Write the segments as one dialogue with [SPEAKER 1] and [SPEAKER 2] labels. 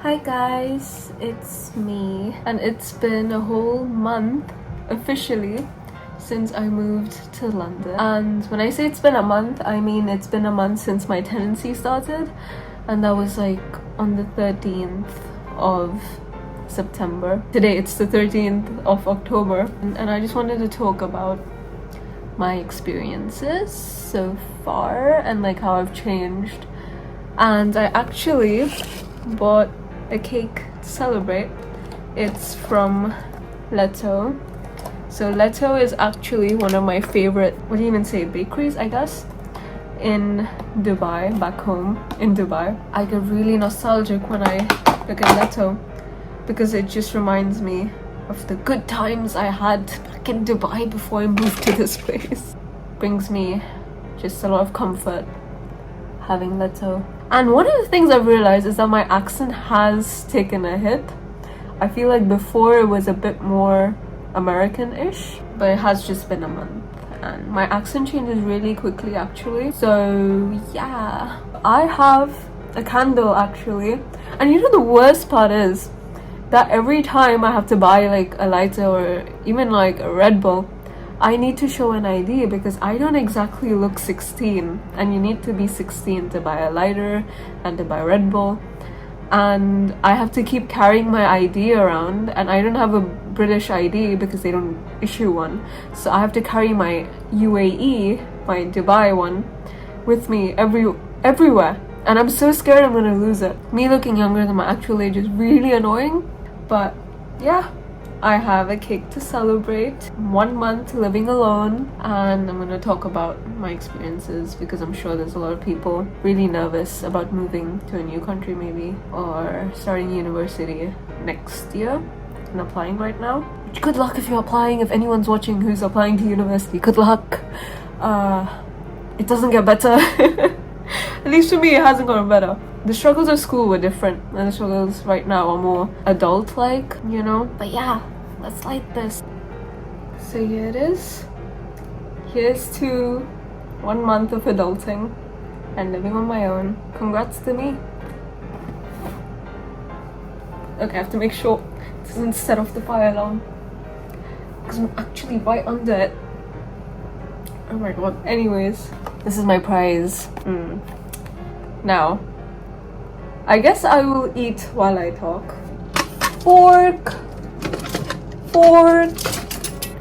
[SPEAKER 1] Hi guys, it's me, and it's been a whole month officially since I moved to London. And when I say it's been a month, I mean it's been a month since my tenancy started, and that was like on the 13th of September. Today it's the 13th of October, and I just wanted to talk about my experiences so far and like how I've changed. And I actually bought a cake to celebrate. It's from Leto. So Leto is actually one of my favorite, what do you even say, bakeries, I guess, in Dubai, back home in Dubai. I get really nostalgic when I look at Leto because it just reminds me of the good times I had back in Dubai before I moved to this place. Brings me just a lot of comfort having Leto. And one of the things I've realized is that my accent has taken a hit. I feel like before it was a bit more American-ish, but it has just been a month and my accent changes really quickly actually. So yeah, I have a candle actually, and you know the worst part is that every time I have to buy like a lighter or even like a Red Bull, I need to show an ID because I don't exactly look 16, and you need to be 16 to buy a lighter and to buy Red Bull. And I have to keep carrying my ID around, and I don't have a British ID because they don't issue one. So I have to carry my UAE, my Dubai one, with me everywhere. And I'm so scared I'm gonna lose it. Me looking younger than my actual age is really annoying. But yeah, I have a cake to celebrate 1 month living alone, and I'm gonna talk about my experiences because I'm sure there's a lot of people really nervous about moving to a new country maybe, or starting university next year and applying right now. Good luck if you're applying. If anyone's watching who's applying to university, good luck. It doesn't get better. At least for me it hasn't gotten better. The struggles of school were different, and the struggles right now are more adult-like, you know? But yeah, let's light this. So here it is. Here's to 1 month of adulting and living on my own. Congrats to me. Okay, I have to make sure it doesn't set off the fire alarm because I'm actually right under it. Oh my god. Anyways, this is my prize. Now, I guess I will eat while I talk. Fork!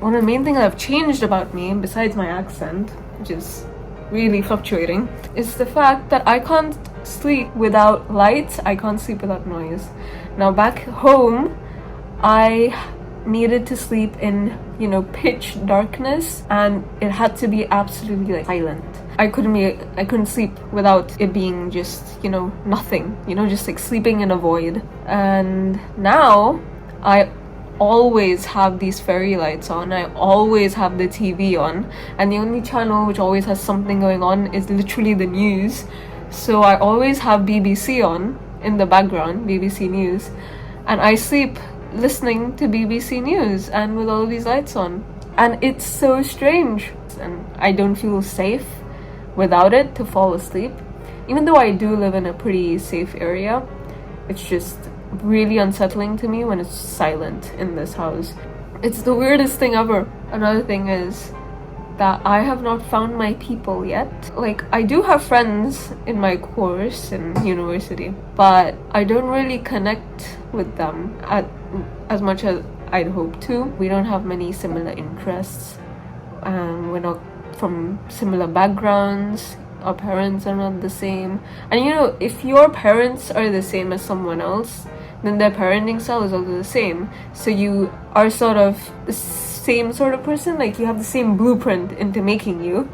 [SPEAKER 1] One of the main things I've changed about me, besides my accent, which is really fluctuating, is the fact that I can't sleep without lights, I can't sleep without noise. Now back home, I needed to sleep in, pitch darkness, and it had to be absolutely silent. I couldn't sleep without it being just, nothing, just like sleeping in a void. And now I always have these fairy lights on. I always have the TV on, and the only channel which always has something going on is literally the news. So I always have BBC on in the background, BBC News, and I sleep listening to BBC News and with all these lights on. And it's so strange, and I don't feel safe without it to fall asleep. Even though I do live in a pretty safe area, it's just really unsettling to me when it's silent in this house. It's the weirdest thing ever. Another thing is that I have not found my people yet. Like, I do have friends in my course in university, but I don't really connect with them as much as I'd hope to. We don't have many similar interests, and we're not from similar backgrounds. Our parents are not the same. And if your parents are the same as someone else, then their parenting style is also the same. So you are sort of the same sort of person, like you have the same blueprint into making you,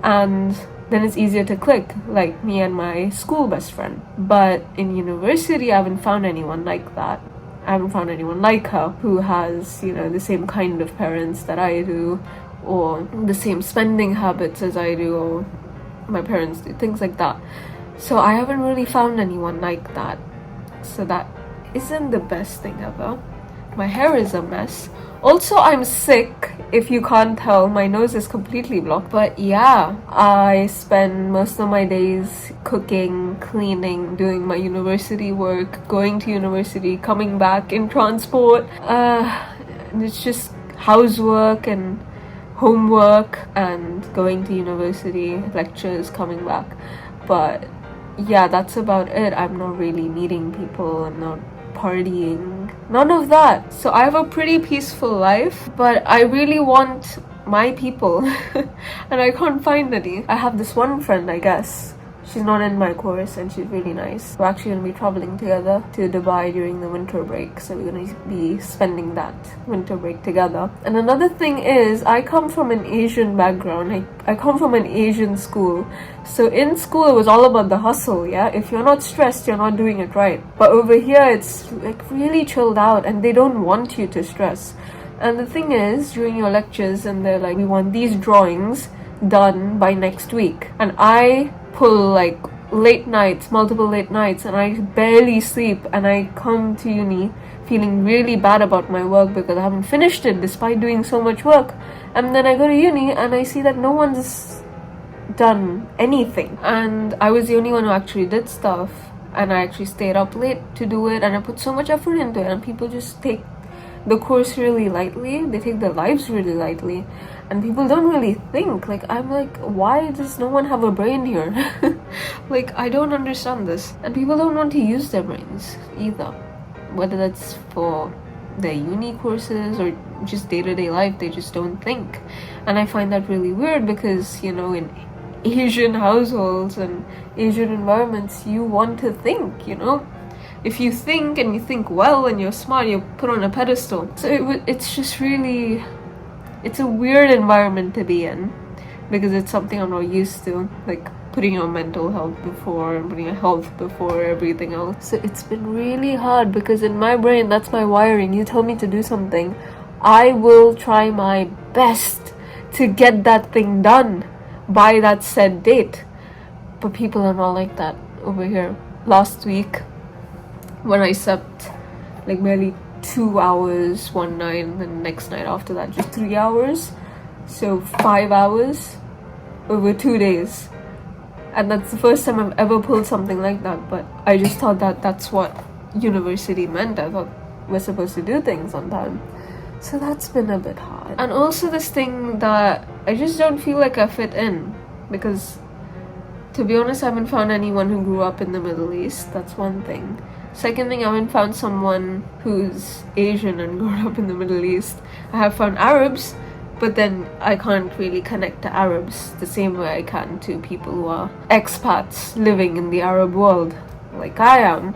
[SPEAKER 1] and then it's easier to click, like me and my school best friend. But in university, I haven't found anyone like that. I haven't found anyone like her who has, the same kind of parents that I do, or the same spending habits as I do, or my parents do, things like that. So I haven't really found anyone like that. So that isn't the best thing ever. My hair is a mess. Also, I'm sick. If you can't tell, my nose is completely blocked. But yeah, I spend most of my days cooking, cleaning, doing my university work, going to university, coming back in transport. And it's just housework and homework and going to university, lectures, coming back. But yeah, that's about it. I'm not really meeting people. I'm not partying. None of that. So I have a pretty peaceful life, but I really want my people and I can't find any. I have this one friend, I guess. She's not in my course and she's really nice. We're actually going to be traveling together to Dubai during the winter break. So we're going to be spending that winter break together. And another thing is, I come from an Asian background. I come from an Asian school. So in school, it was all about the hustle, yeah? If you're not stressed, you're not doing it right. But over here, it's like really chilled out and they don't want you to stress. And the thing is, during your lectures, and they're like, we want these drawings done by next week. And I pull like late nights, multiple late nights, and I barely sleep, and I come to uni feeling really bad about my work because I haven't finished it despite doing so much work. And then I go to uni and I see that no one's done anything, and I was the only one who actually did stuff, and I actually stayed up late to do it, and I put so much effort into it, and people just take the course really lightly. They take their lives really lightly, and people don't really think. Like, I'm like, why does no one have a brain here? Like, I don't understand this. And people don't want to use their brains either, whether that's for their uni courses or just day-to-day life. They just don't think, and I find that really weird because, you know, in Asian households and Asian environments, you want to think, you know. If you think and you think well and you're smart, you're put on a pedestal. So it's just really, it's a weird environment to be in because it's something I'm not used to, like putting your mental health before and putting your health before everything else. So it's been really hard because in my brain, that's my wiring. You tell me to do something, I will try my best to get that thing done by that said date. But people are not like that over here. Last week, when I slept like barely 2 hours one night, and the next night after that just 3 hours, so 5 hours over 2 days. And that's the first time I've ever pulled something like that. But I just thought that that's what university meant. I thought we're supposed to do things on time. So that's been a bit hard. And also this thing that I just don't feel like I fit in, because to be honest, I haven't found anyone who grew up in the Middle East. That's one thing. Second thing, I haven't found someone who's Asian and grew up in the Middle East. I have found Arabs, but then I can't really connect to Arabs the same way I can to people who are expats living in the Arab world, like I am.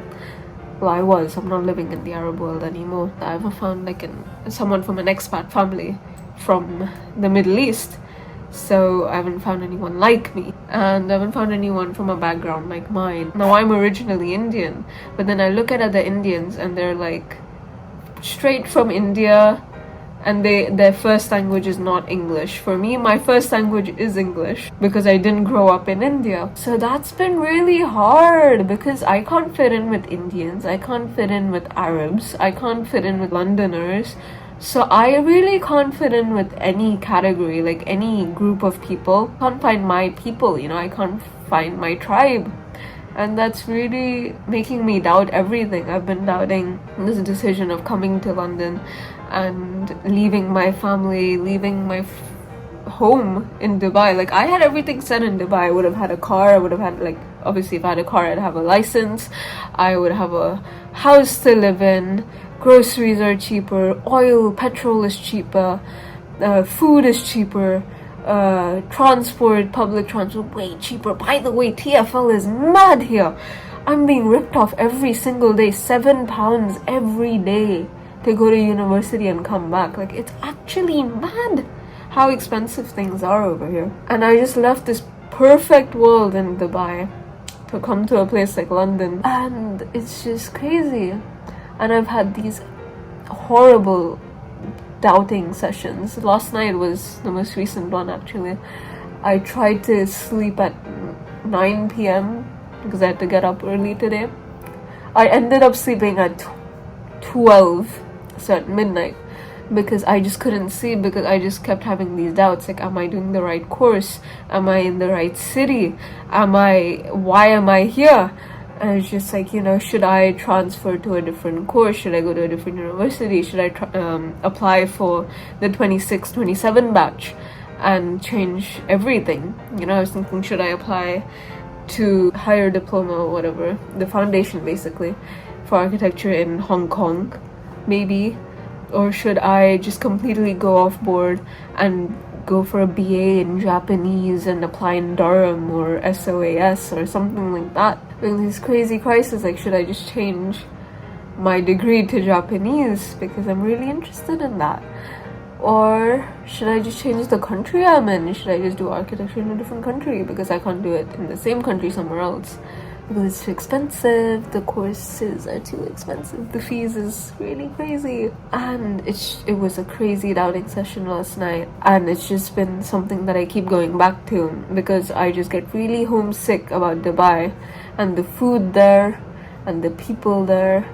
[SPEAKER 1] Well, I was. I'm not living in the Arab world anymore. I haven't found like someone from an expat family from the Middle East. So I haven't found anyone like me, and I haven't found anyone from a background like mine. Now, I'm originally Indian, but then I look at other Indians and they're like straight from India, and their first language is not English. For me, my first language is English because I didn't grow up in India. So that's been really hard because I can't fit in with Indians, I can't fit in with Arabs, I can't fit in with Londoners. So I really can't fit in with any category, like any group of people. I can't find my people, you know, I can't find my tribe. And that's really making me doubt everything. I've been doubting this decision of coming to London and leaving my family, leaving my home in Dubai. Like, I had everything set in Dubai. I would have had a car, I would have had, like, obviously if I had a car, I'd have a license, I would have a house to live in, groceries are cheaper, oil, petrol is cheaper, food is cheaper, transport, public transport, way cheaper. By the way, TFL is mad here. I'm being ripped off every single day, £7 every day to go to university and come back. Like, it's actually mad how expensive things are over here. And I just left this perfect world in Dubai to come to a place like London, and it's just crazy. And I've had these horrible doubting sessions. Last night was the most recent one, actually. I tried to sleep at 9 p.m. because I had to get up early today. I ended up sleeping at 12 so at midnight, because I just couldn't see, because I just kept having these doubts, like, am I doing the right course? Am I in the right city? Why am I here? And it's just like, should I transfer to a different course? Should I go to a different university? Should I apply for the 26-27 batch and change everything? I was thinking, should I apply to higher diploma or whatever, the foundation basically, for architecture in Hong Kong, maybe? Or should I just completely go off board and go for a BA in Japanese and apply in Durham or SOAS or something like that? In these crazy crises, like, should I just change my degree to Japanese because I'm really interested in that? Or should I just change the country I'm in? Should I just do architecture in a different country because I can't do it in the same country somewhere else? Because it's too expensive, the courses are too expensive, the fees is really crazy. And it was a crazy doubting session last night, and it's just been something that I keep going back to because I just get really homesick about Dubai and the food there and the people there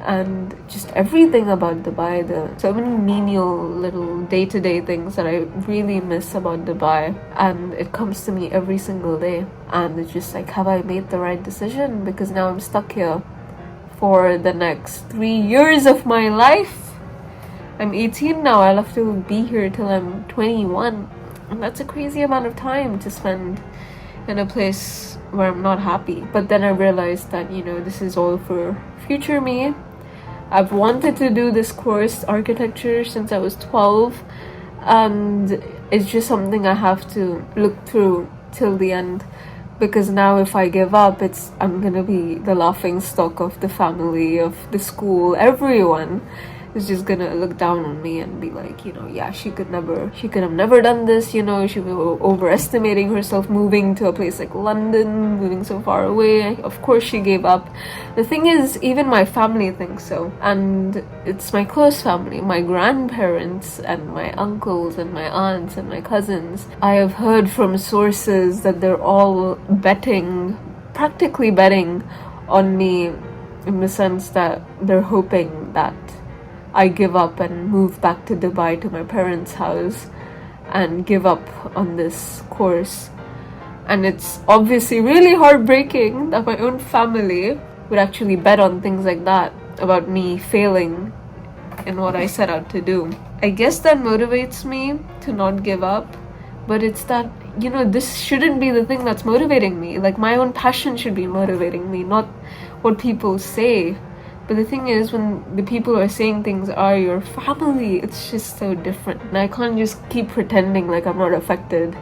[SPEAKER 1] and just everything about Dubai. So many menial little day-to-day things that I really miss about Dubai, and it comes to me every single day. And it's just like, have I made the right decision? Because now I'm stuck here for the next 3 years of my life. I'm 18 now, I'll have to be here till I'm 21, and that's a crazy amount of time to spend in a place where I'm not happy. But then I realized that, this is all for future me. I've wanted to do this course, architecture, since I was 12, and it's just something I have to look through till the end, because now if I give up, I'm gonna be the laughing stock of the family, of the school, everyone is just gonna look down on me and be like, yeah, she could have never done this, she was overestimating herself moving to a place like London, moving so far away. Of course she gave up. The thing is, even my family thinks so, and it's my close family, my grandparents and my uncles and my aunts and my cousins. I have heard from sources that they're all practically betting on me, in the sense that they're hoping that I give up and move back to Dubai to my parents' house and give up on this course. And it's obviously really heartbreaking that my own family would actually bet on things like that, about me failing in what I set out to do. I guess that motivates me to not give up, but it's that, this shouldn't be the thing that's motivating me. Like, my own passion should be motivating me, not what people say. But the thing is, when the people who are saying things are your family, it's just so different. And I can't just keep pretending like I'm not affected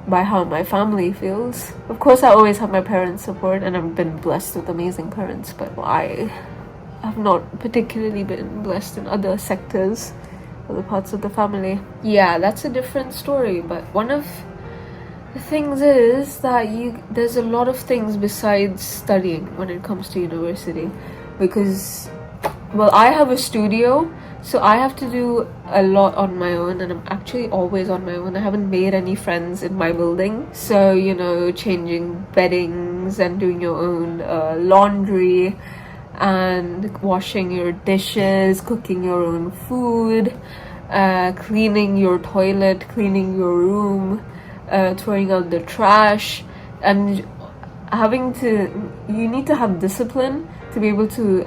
[SPEAKER 1] by how my family feels. Of course, I always have my parents' support, and I've been blessed with amazing parents, but I have not particularly been blessed in other sectors, other parts of the family. Yeah, that's a different story, but one of the things is that there's a lot of things besides studying when it comes to university. Because, I have a studio, so I have to do a lot on my own, and I'm actually always on my own. I haven't made any friends in my building. So, changing beddings and doing your own laundry and washing your dishes, cooking your own food, cleaning your toilet, cleaning your room, throwing out the trash, and you need to have discipline to be able to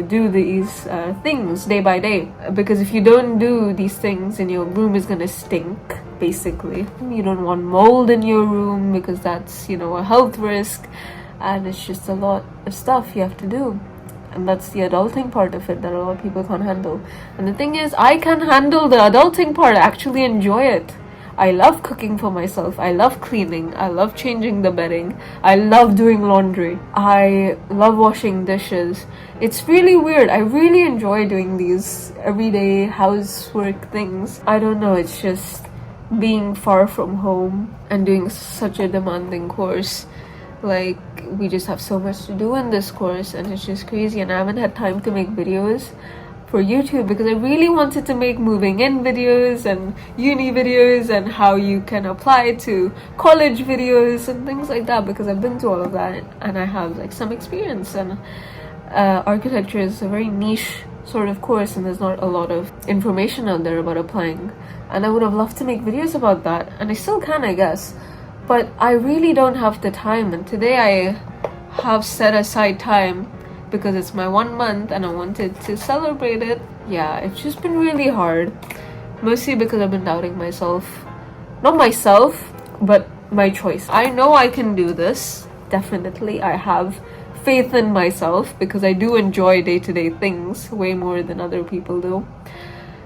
[SPEAKER 1] do these things day by day, because if you don't do these things, then your room is gonna stink, basically. You don't want mold in your room because that's, a health risk, and it's just a lot of stuff you have to do. And that's the adulting part of it that a lot of people can't handle. And the thing is, I can handle the adulting part. I actually enjoy it. I love cooking for myself. I love cleaning. I love changing the bedding. I love doing laundry. I love washing dishes. It's really weird. I really enjoy doing these everyday housework things. I don't know, it's just being far from home and doing such a demanding course. Like, we just have so much to do in this course, and it's just crazy, and I haven't had time to make videos for YouTube because I really wanted to make moving in videos and uni videos and how you can apply to college videos and things like that, because I've been through all of that and I have like some experience, and architecture is a very niche sort of course, and there's not a lot of information out there about applying. And I would have loved to make videos about that, and I still can, I guess. But I really don't have the time, and today I have set aside time because it's my 1 month and I wanted to celebrate it. Yeah, it's just been really hard. Mostly because I've been doubting myself. Not myself, but my choice. I know I can do this. Definitely, I have faith in myself because I do enjoy day-to-day things way more than other people do.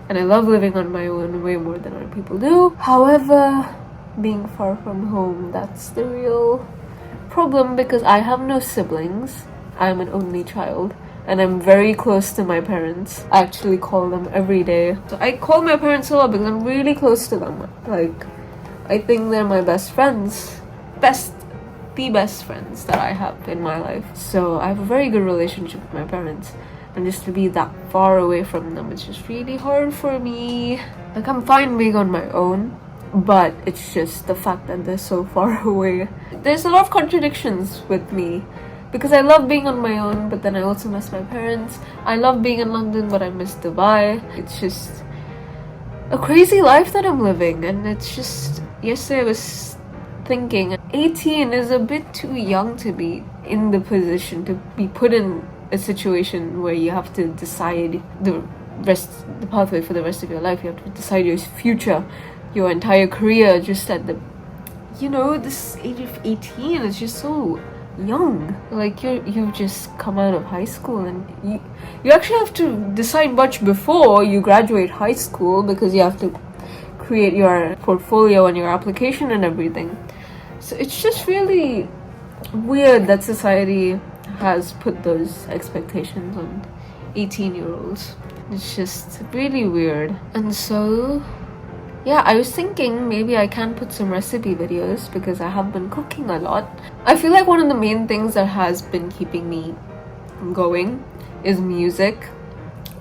[SPEAKER 1] And I love living on my own way more than other people do. However, being far from home, that's the real problem because I have no siblings. I'm an only child. And I'm very close to my parents. I actually call them every day. So I call my parents a lot because I'm really close to them. Like, I think they're my best friends. The best friends that I have in my life. So I have a very good relationship with my parents. And just to be that far away from them, it's just really hard for me. Like, I'm fine being on my own, but it's just the fact that they're so far away. There's a lot of contradictions with me. Because I love being on my own, but then I also miss my parents. I love being in London, but I miss Dubai. It's just a crazy life that I'm living. And it's just, yesterday I was thinking, 18 is a bit too young to be in the position to be put in a situation where you have to decide the pathway for the rest of your life. You have to decide your future, your entire career, just at the, this age of 18 is just so young. Like, you've just come out of high school, and you actually have to decide much before you graduate high school because you have to create your portfolio and your application and everything. So it's just really weird that society has put those expectations on 18-year-olds. It's just really weird. And so yeah, I was thinking maybe I can put some recipe videos because I have been cooking a lot. I feel like one of the main things that has been keeping me going is music.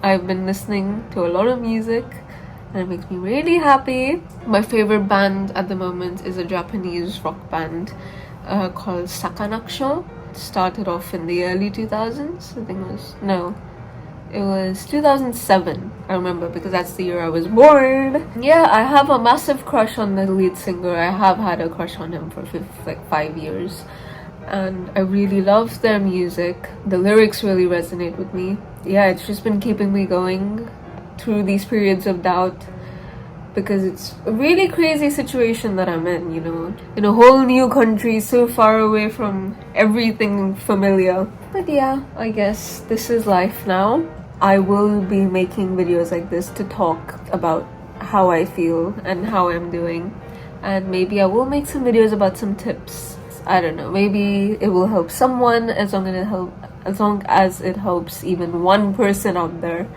[SPEAKER 1] I've been listening to a lot of music and it makes me really happy. My favorite band at the moment is a Japanese rock band called Sakanaksho. It started off in the early 2000s. I think it was 2007, I remember, because that's the year I was born. Yeah, I have a massive crush on the lead singer. I have had a crush on him for 5 years. And I really love their music. The lyrics really resonate with me. Yeah, it's just been keeping me going through these periods of doubt. Because it's a really crazy situation that I'm in, in a whole new country, so far away from everything familiar. But yeah, I guess this is life now. I will be making videos like this to talk about how I feel and how I'm doing. And maybe I will make some videos about some tips. I don't know, maybe it will help someone. As long as it helps even one person out there,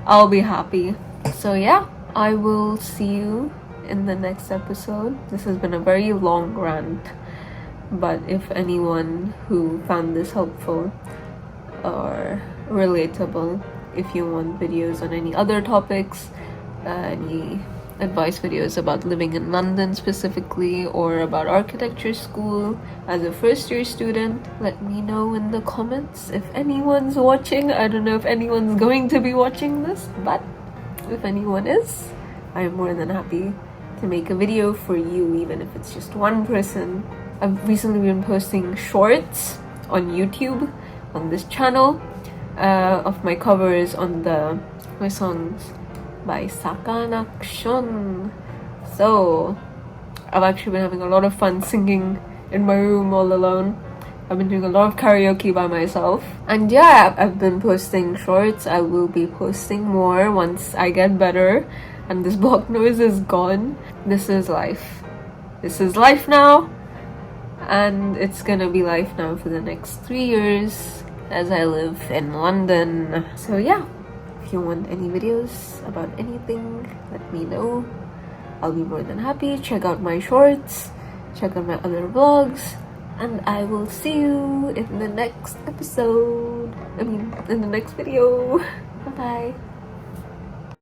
[SPEAKER 1] I'll be happy. So yeah, I will see you in the next episode. This has been a very long rant, but if anyone who found this helpful or relatable, if you want videos on any other topics, any advice videos about living in London specifically, or about architecture school as a first-year student, let me know in the comments if anyone's watching. I don't know if anyone's going to be watching this, but if anyone is, I'm more than happy to make a video for you, even if it's just one person. I've recently been posting shorts on YouTube on this channel of my covers on my songs by Sakanaksho. So I've actually been having a lot of fun singing in my room all alone. I've been doing a lot of karaoke by myself. And yeah, I've been posting shorts. I will be posting more once I get better and this block noise is gone. This is life. This is life now. And it's gonna be life now for the next 3 years as I live in London. So yeah, if you want any videos about anything, let me know. I'll be more than happy. Check out my shorts, check out my other vlogs, and I will see you in the next episode. In the next video. Bye bye.